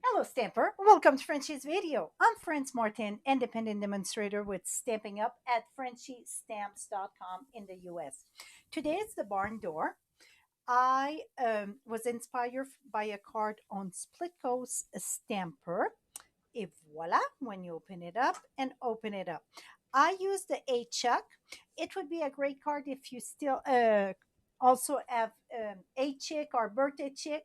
Hello, Stamper. Welcome to Frenchie's video. I'm France Martin, independent demonstrator with Stamping Up at frenchiestamps.com in the US. Today is the barn door. I was inspired by a card on Splitco's Stamper. Et voila, when you open it up and open it up. I use the A Chuck. It would be a great card if you still also have A Chick or Birthday Chick.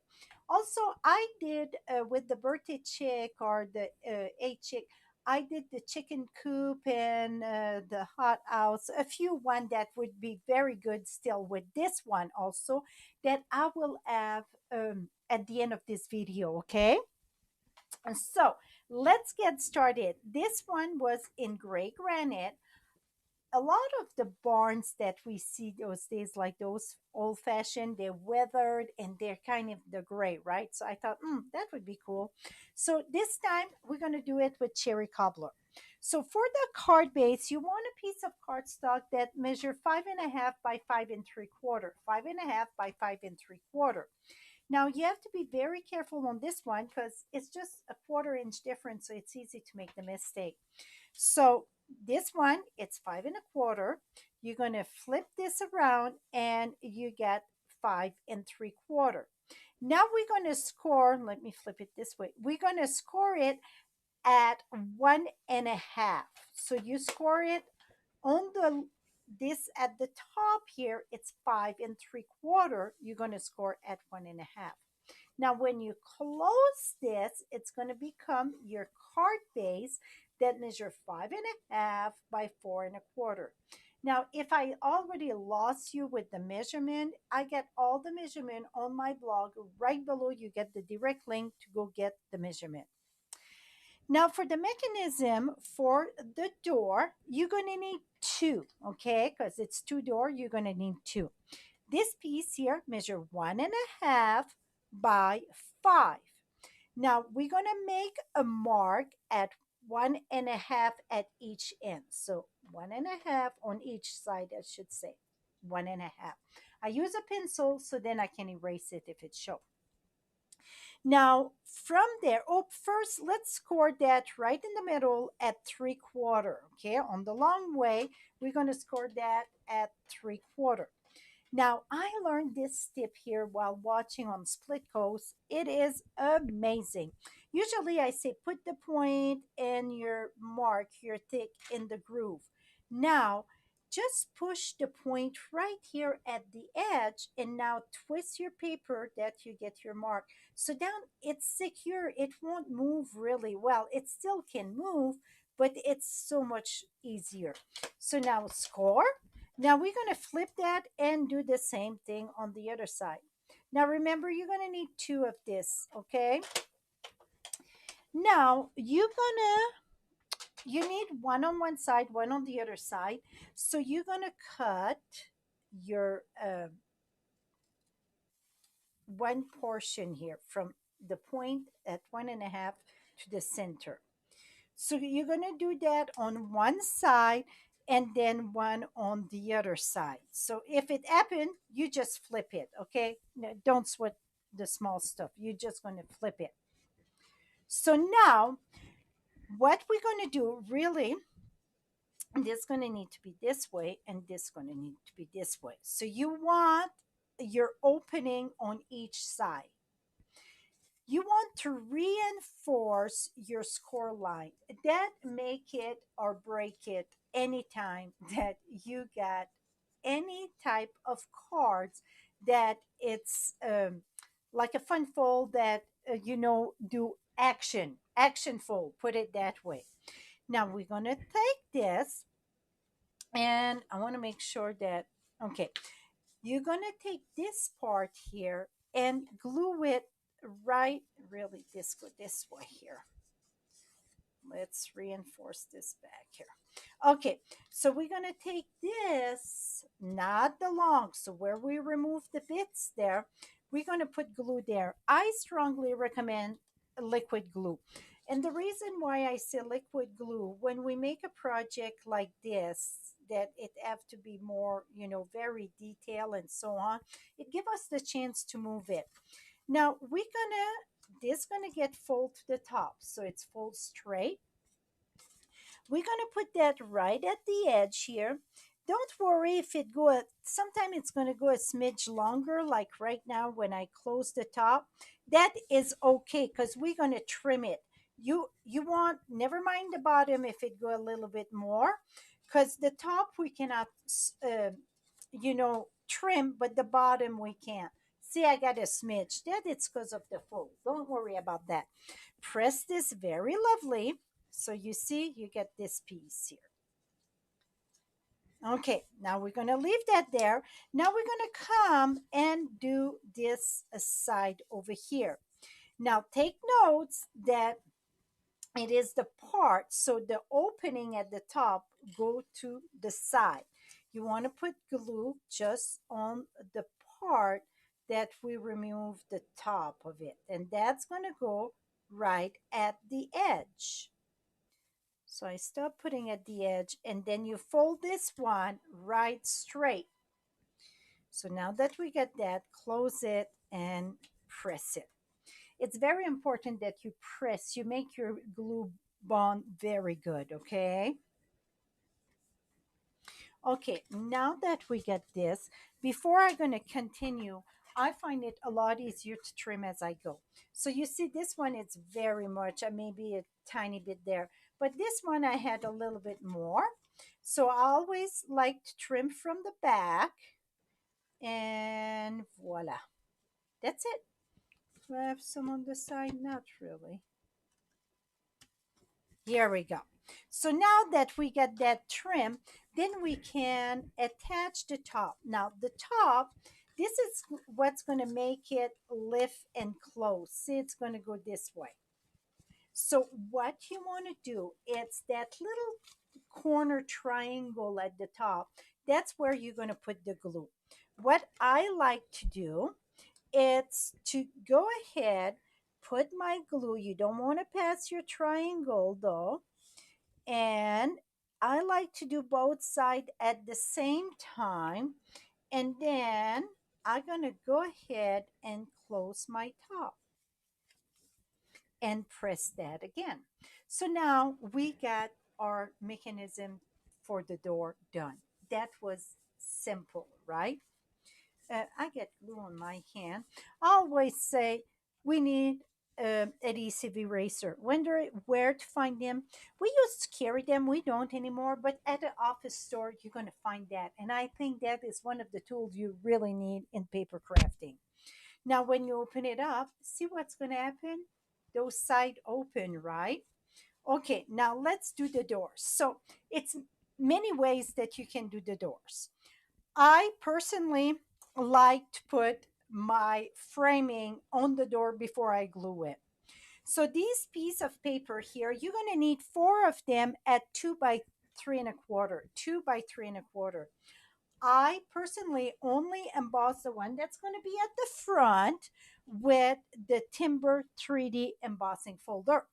Also, I did with the Birthday Chick or the A Chick, I did the chicken coop and the hot house, a few one that would be very good still with this one also that I will have at the end of this video, okay? And so let's get started. This one was in gray granite. A lot of the barns that we see those days, like those old fashioned, they're weathered and they're kind of the gray, right? So I thought, that would be cool. So this time we're going to do it with cherry cobbler. So for the card base, you want a piece of cardstock that measure 5.5 by 5 3/4, 5.5 by 5 3/4. Now you have to be very careful on this one because it's just a 1/4 inch difference, so it's easy to make the mistake. So this one, it's 5 1/4. You're going to flip this around and you get 5 3/4. Now we're going to score, let me flip it this way. We're going to score it at 1.5. So you score it on the this at the top here, it's 5 3/4. You're going to score at 1.5. Now, when you close this, it's going to become your card base that measure 5.5 by 4 1/4. Now, if I already lost you with the measurement, I get all the measurement on my blog. Right below, you get the direct link to go get the measurement. Now, for the mechanism for the door, you're going to need two, okay? Because it's two door, you're going to need two. This piece here measure 1.5 by 5. Now, we're going to make a mark at 1.5 at each end. So 1.5 on each side, I should say. 1.5. I use a pencil so then I can erase it if it shows. Now, from there, first, let's score that right in the middle at 3/4. Okay, on the long way, we're going to score that at 3/4. Now, I learned this tip here while watching on Split Coast. It is amazing. Usually, I say put the point and your mark, your thick in the groove. Now, just push the point right here at the edge and now twist your paper that you get your mark. So down it's secure. It won't move really well. It still can move, but it's so much easier. So now score. Now we're going to flip that and do the same thing on the other side. Now remember, you're going to need two of this, okay? Now you need one on one side, one on the other side. So you're going to cut your one portion here from the point at 1.5 to the center. So you're going to do that on one side and then one on the other side. So if it happened, you just flip it, okay? No, don't sweat the small stuff. You're just going to flip it. So now, what we're going to do really, this is going to need to be this way and this is going to need to be this way. So you want your opening on each side. You want to reinforce your score line. That make it or break it anytime that you got any type of cards that it's like a fun fold that do action fold, put it that way. Now we're going to take this and I want to make sure that okay, you're going to take this part here and glue it right, really, this go this way here. Let's reinforce this back here. Okay, so we're going to take this, not the long, so where we remove the bits there, we're going to put glue there. I strongly recommend liquid glue. And the reason why I say liquid glue, when we make a project like this, that it have to be more, very detailed and so on, it give us the chance to move it. Now we're gonna this going to get fold to the top. So it's fold straight. We're going to put that right at the edge here. Don't worry if it go, sometime it's going to go a smidge longer, like right now when I close the top. That is okay because we're going to trim it. You want, never mind the bottom if it go a little bit more, because the top we cannot, trim, but the bottom we can. See, I got a smidge. That it's because of the fold. Don't worry about that. Press this very lovely. So you see, you get this piece here. Okay, now we're going to leave that there. Now we're going to come and do this side over here. Now take notes that it is the part, so the opening at the top go to the side. You want to put glue just on the part that we remove the top of it, and that's going to go right at the edge. So I start putting at the edge, and then you fold this one right straight. So now that we get that, close it and press it. It's very important that you press, you make your glue bond very good, okay? Okay, now that we get this, before I'm going to continue, I find it a lot easier to trim as I go. So you see this one, it's very much, maybe a tiny bit there, but this one I had a little bit more. So I always like to trim from the back, and voila, that's it. Do I have some on the side? Not really. Here we go. So now that we get that trim, then we can attach the top. Now the top, this is what's going to make it lift and close. See, it's going to go this way. So what you want to do, it's that little corner triangle at the top. That's where you're going to put the glue. What I like to do, it's to go ahead, put my glue. You don't want to pass your triangle though. And I like to do both sides at the same time. And then I'm going to go ahead and close my top and press that again. So now we got our mechanism for the door done. That was simple, right? I get glue on my hand. I always say we need adhesive eraser. Wonder where to find them. We used to carry them. We don't anymore. But at the office store, you're going to find that. And I think that is one of the tools you really need in paper crafting. Now, when you open it up, see what's going to happen? Those side open, right? Okay, now let's do the doors. So it's many ways that you can do the doors. I personally like to put my framing on the door before I glue it. So these piece of paper here, you're going to need four of them at 2 by 3 1/4, 2 by 3 1/4. I personally only emboss the one that's going to be at the front with the Timber 3D embossing folder.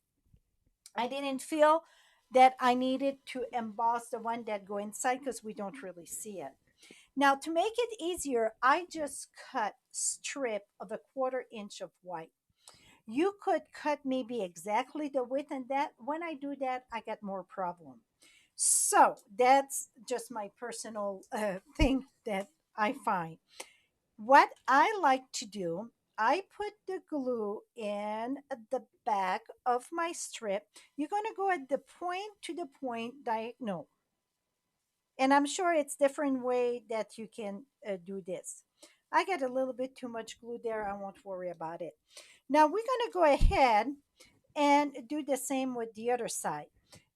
I didn't feel that I needed to emboss the one that go inside because we don't really see it. Now, to make it easier, I just cut strip of 1/4 inch of white. You could cut maybe exactly the width, and that when I do that, I get more problem. So that's just my personal thing that I find. What I like to do, I put the glue in the back of my strip. You're going to go at the point to the point diagonal, and I'm sure it's different way that you can do this. I get a little bit too much glue there. I won't worry about it. Now we're going to go ahead and do the same with the other side.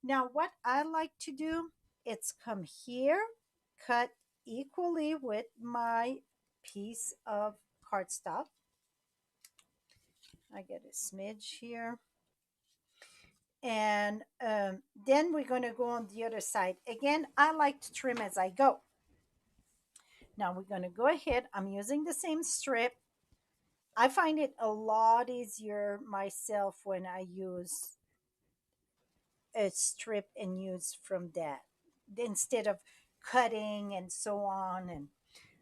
Now what I like to do, it's come here, cut equally with my piece of cardstock. I get a smidge here. And then we're going to go on the other side. Again, I like to trim as I go. Now we're going to go ahead. I'm using the same strip. I find it a lot easier myself when I use a strip and use from that instead of cutting and so on. And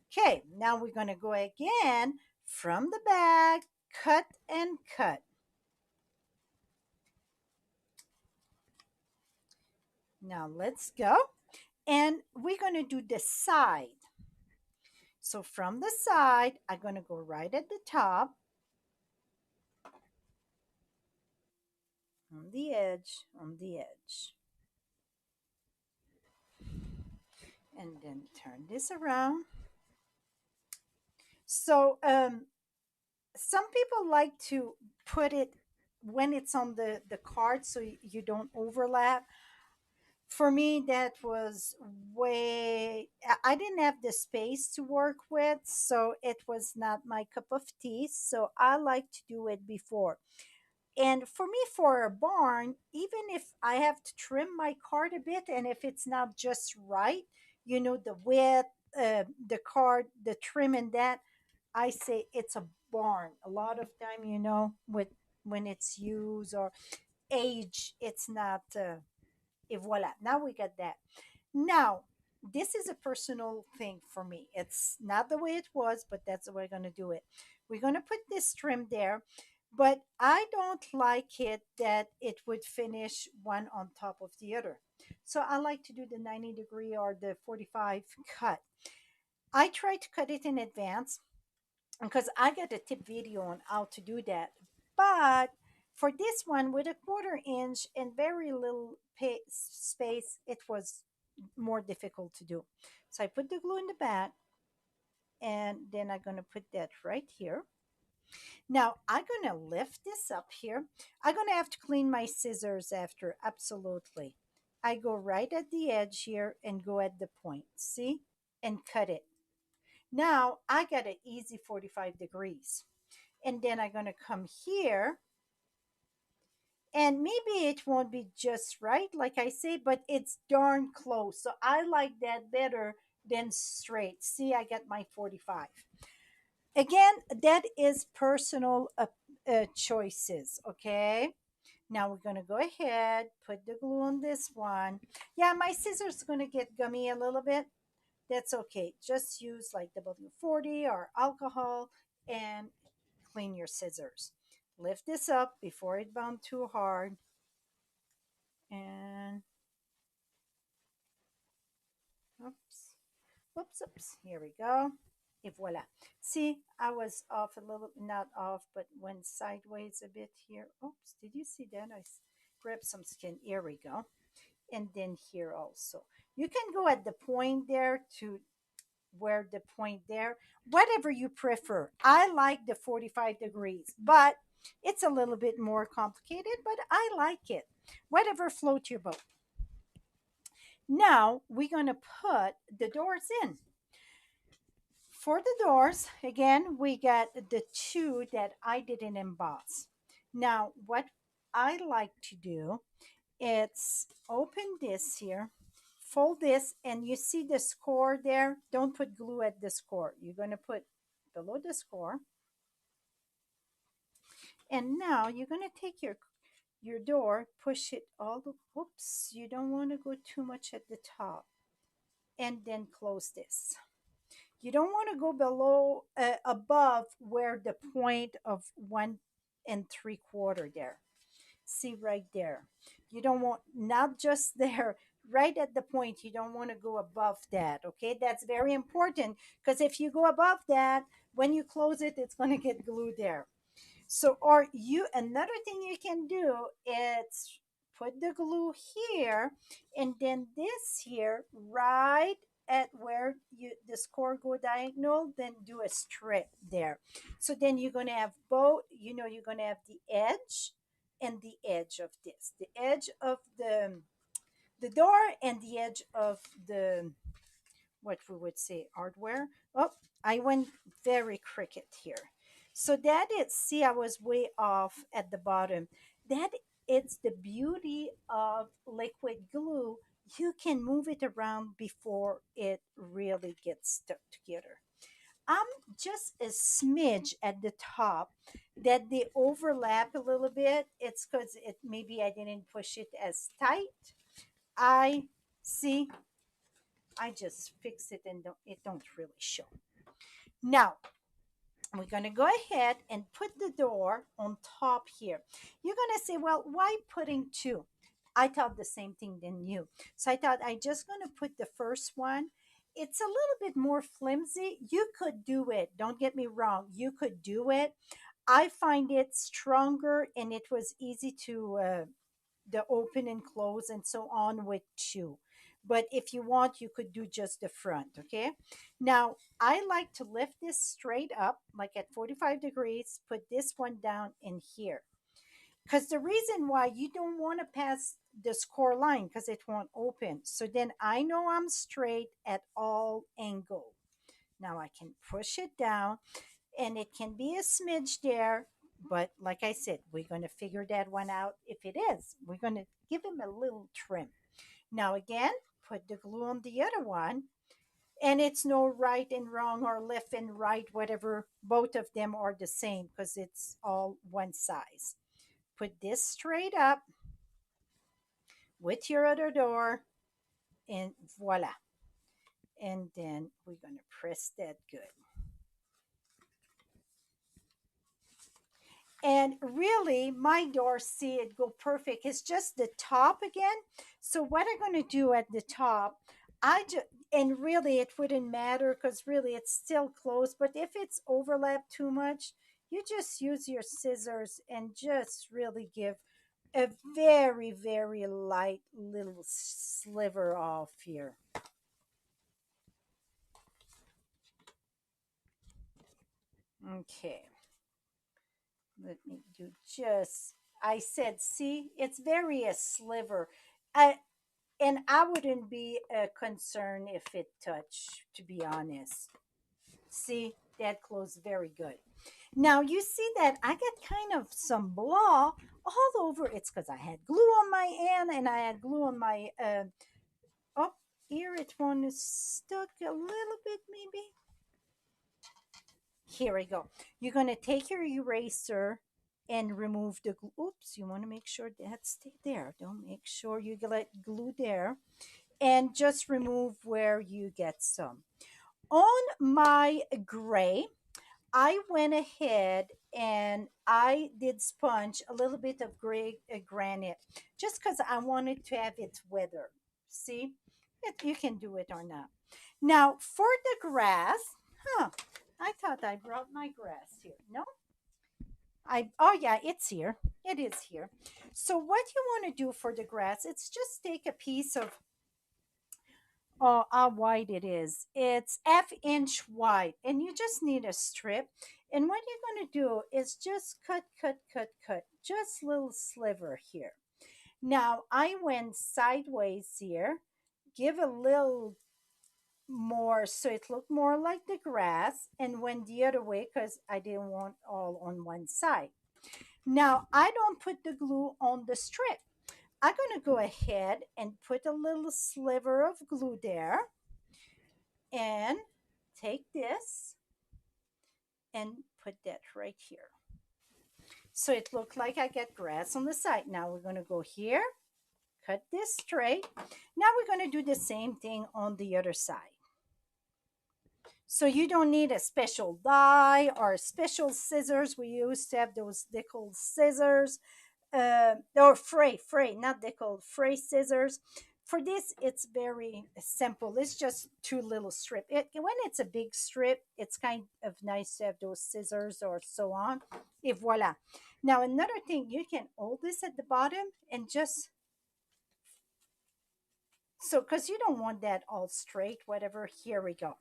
okay, now we're going to go again from the back, cut and cut. Now let's go. And we're going to do the side. So from the side, I'm going to go right at the top, on the edge. And then turn this around. So some people like to put it when it's on the card so you don't overlap. For me, that was way, I didn't have the space to work with, so it was not my cup of tea. So I like to do it before. And for me, for a barn, even if I have to trim my card a bit, and if it's not just right, the width, the card, the trim, and that, I say it's a barn. A lot of time, with when it's used or age, it's not. Et voila. Now we got that. Now, this is a personal thing for me. It's not the way it was, but that's the way we're going to do it. We're going to put this trim there, but I don't like it that it would finish one on top of the other. So I like to do the 90-degree or the 45 cut. I try to cut it in advance because I got a tip video on how to do that. But for this one, with a 1/4 inch and very little space, it was more difficult to do. So I put the glue in the back, and then I'm going to put that right here. Now I'm going to lift this up here. I'm going to have to clean my scissors after, absolutely. I go right at the edge here and go at the point, see, and cut it. Now I got an easy 45 degrees. And then I'm going to come here, and maybe it won't be just right, like I say, but it's darn close. So I like that better than straight. See, I got my 45. Again, that is personal choices, okay? Now we're going to go ahead, put the glue on this one. Yeah, my scissors going to get gummy a little bit. That's okay. Just use like W40 or alcohol and clean your scissors. Lift this up before it bound too hard. And oops, oops. Here we go. Et voila. See, I was off a little, not off, but went sideways a bit here. Oops, did you see that? Grabbed some skin. Here we go. And then here also. You can go at the point there to where the point there, whatever you prefer. I like the 45 degrees, but it's a little bit more complicated, but I like it. Whatever floats your boat. Now we're going to put the doors in. For the doors, again, we got the two that I didn't emboss. Now, what I like to do, it's open this here, fold this, and you see the score there. Don't put glue at the score. You're going to put below the score. And now you're going to take your door, push it all the, oops, you don't want to go too much at the top, and then close this. You don't want to go below, above where the point of 1 3/4 there. See right there. You don't want, not just there, right at the point. You don't want to go above that. Okay, that's very important because if you go above that, when you close it, it's going to get glued there. So, or you, another thing you can do is put the glue here, and then this here, right at where you the score go diagonal, then do a strip there. So then you're gonna have both, you're gonna have the edge and the edge of this, the edge of the door and the edge of the, what we would say, hardware. Oh, I went very cricket here. So that is, see, I was way off at the bottom. That it's the beauty of liquid glue. You can move it around before it really gets stuck together. I'm just a smidge at the top that they overlap a little bit. It's because it maybe I didn't push it as tight. I see I just fix it and it don't really show. Now, we're going to go ahead and put the door on top here. You're going to say, well, why putting two? I thought the same thing than you. So I thought I just going to put the first one. It's a little bit more flimsy. You could do it. Don't get me wrong. You could do it. I find it stronger and it was easy to the open and close and so on with two. But if you want, you could do just the front. Okay. Now, I like to lift this straight up, like at 45 degrees, put this one down in here. Because the reason why you don't want to pass the score line because it won't open. So then I know I'm straight at all angles. Now I can push it down and it can be a smidge there. But like I said, we're going to figure that one out. If it is, we're going to give him a little trim. Now again, put the glue on the other one. And it's no right and wrong or left and right, whatever. Both of them are the same because it's all one size. Put this straight up with your other door, and voila. And then we're going to press that good. And really, my doors see it go perfect. It's just the top again. So what I'm going to do at the top, I just, and really it wouldn't matter because really it's still closed. But if it's overlapped too much, you just use your scissors and just really give a very, very light little sliver off here. Okay. Let me do just, I said, see, it's very a sliver. I, and I wouldn't be concerned if it touched, to be honest. See, that closed very good. Now you see that I get kind of some blah all over. It's because I had glue on my hand and I had glue on my, oh, here it one is stuck a little bit maybe. Here we go. You're going to take your eraser and remove the glue. Oops, you want to make sure that stay there. Don't make sure you let glue there. And just remove where you get some. On my gray, I went ahead and I did sponge a little bit of gray granite just because I wanted to have it weather. See, you can do it or not. Now, for the grass, huh? I thought I brought my grass here. No, oh yeah, it's here. It is here. So what you want to do for the grass? It's just take a piece of how wide it is. It's half-inch wide, and you just need a strip. And what you're going to do is just cut, cut, cut, cut, just little sliver here. Now I went sideways here. Give a little more so it looked more like the grass and went the other way because I didn't want all on one side. Now I don't put the glue on the strip. I'm going to go ahead and put a little sliver of glue there and take this and put that right here. So it looked like I get grass on the side. Now we're going to go here, cut this straight. Now we're going to do the same thing on the other side. So you don't need a special die or special scissors. We used to have those nickel scissors, or fray, not nickel, fray scissors. For this, it's very simple. It's just two little strip. When it's a big strip, it's kind of nice to have those scissors or so on. Et voila. Now, another thing, you can hold this at the bottom and just, so, because you don't want that all straight, whatever. Here we go.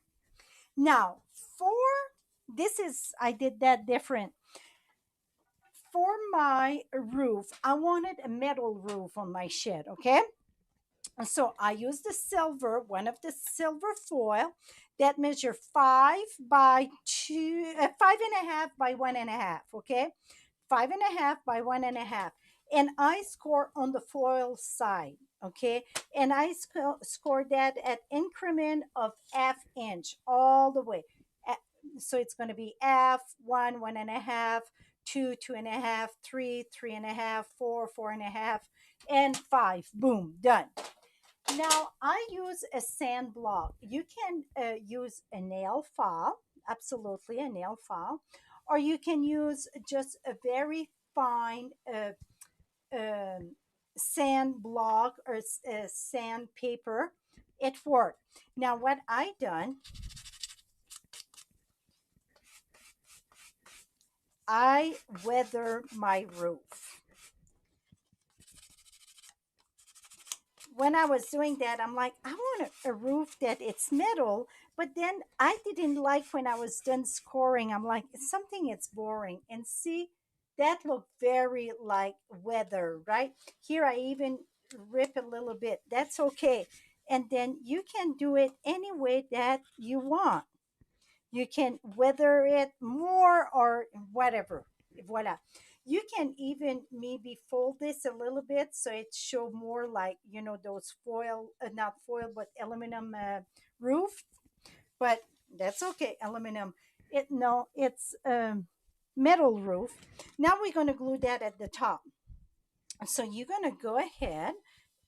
Now, for this is, I did that different. For my roof, I wanted a metal roof on my shed, okay? And so I used the silver, one of the silver foil that measure 5.5 by 1.5, okay? 5.5 by 1.5. And I score on the foil side, okay? And I score that at increment of half-inch all the way. So it's going to be half, 1.5, 2.5, 3.5, 4.5, and 5. Boom, done. Now I use a sand block. You can use a nail file, absolutely a nail file, or you can use just a very fine um, sand block or sand paper, it worked. Now what I done, I weather my roof. When I was doing that, I'm like, I want a roof that it's metal. But then I didn't like when I was done scoring. I'm like, it's something it's boring. And see, that looked very like weather, right? Here I even rip a little bit. That's okay. And then you can do it any way that you want. You can weather it more or whatever. Voila. You can even maybe fold this a little bit so it show more like, you know, those foil, not foil, but aluminum roof. But that's okay. Aluminum. It no, it's metal roof. Now we're going to glue that at the top. So you're going to go ahead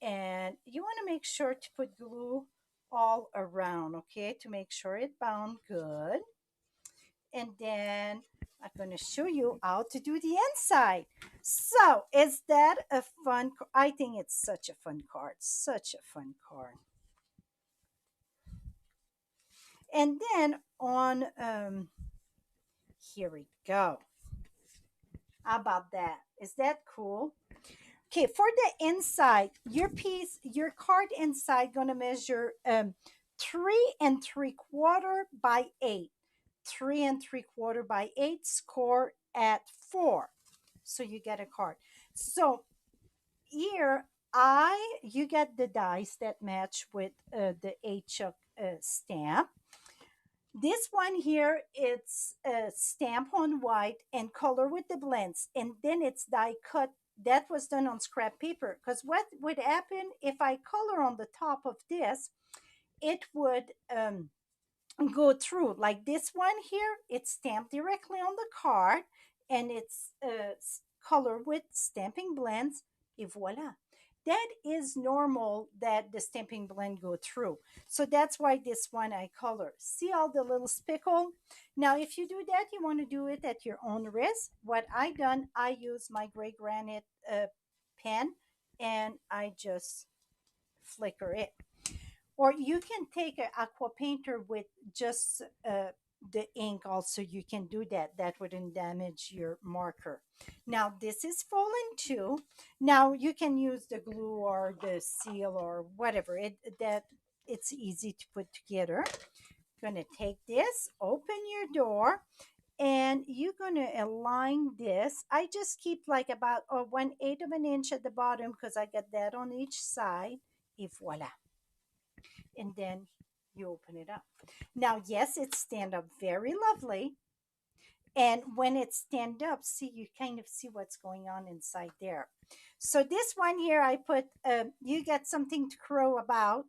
and you want to make sure to put glue all around, okay, to make sure it bound good. And then I'm going to show you how to do the inside. So is that a fun? I think it's such a fun card. Such a fun card. And then on, here we go. How about that? Is that cool? Okay, for the inside, your piece, your card inside gonna measure 3 3/4 by 8. 3 3/4 by 8, score at 4. So you get a card. So here you get the dice that match with the H stamp. This one here, it's stamp on white and color with the blends, and then it's die cut. That was done on scrap paper. Because what would happen if I color on the top of this, it would go through. Like this one here, it's stamped directly on the card, and it's color with stamping blends, et voila. That is normal that the stamping blend go through. So that's why this one I color. See all the little speckle? Now, if you do that, you want to do it at your own risk. What I done, I use my gray granite pen, and I just flicker it. Or you can take an aqua painter with just the ink also. You can do that. That wouldn't damage your marker. Now this is fallen too. Now you can use the glue or the seal or whatever. It's easy to put together. Gonna take this, open your door, and you're gonna align this. I just keep like about 1/8 of an inch at the bottom because I got that on each side. Et voila. And then you open it up. Now, yes, it stand up very lovely. And when it stand up, see, you kind of see what's going on inside there. So this one here, I put, you get something to crow about.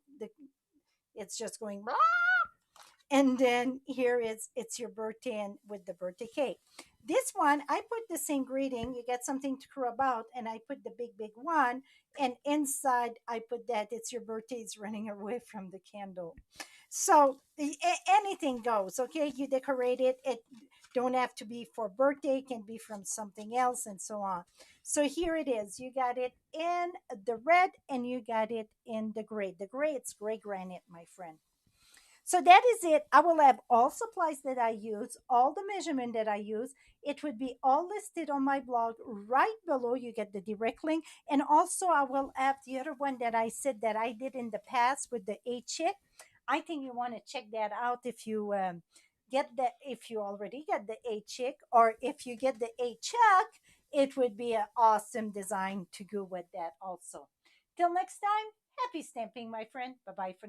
It's just going, and then here is it's your birthday and with the birthday cake. This one I put the same greeting, you get something to crow about, and I put the big one, and inside I put that it's your birthday is running away from the candle. So anything goes, okay, you decorate it don't have to be for birthday, it can be from something else and so on. So here it is, you got it in the red and you got it in the gray. The gray, it's gray granite, my friend. So that is it. I will have all supplies that I use, all the measurement that I use. It would be all listed on my blog right below. You get the direct link. And also I will have the other one that I said that I did in the past with the A-chick. I think you want to check that out if you get the, if you already get the A-chick, or if you get the A-chuck, it would be an awesome design to go with that also. Till next time, happy stamping, my friend. Bye-bye for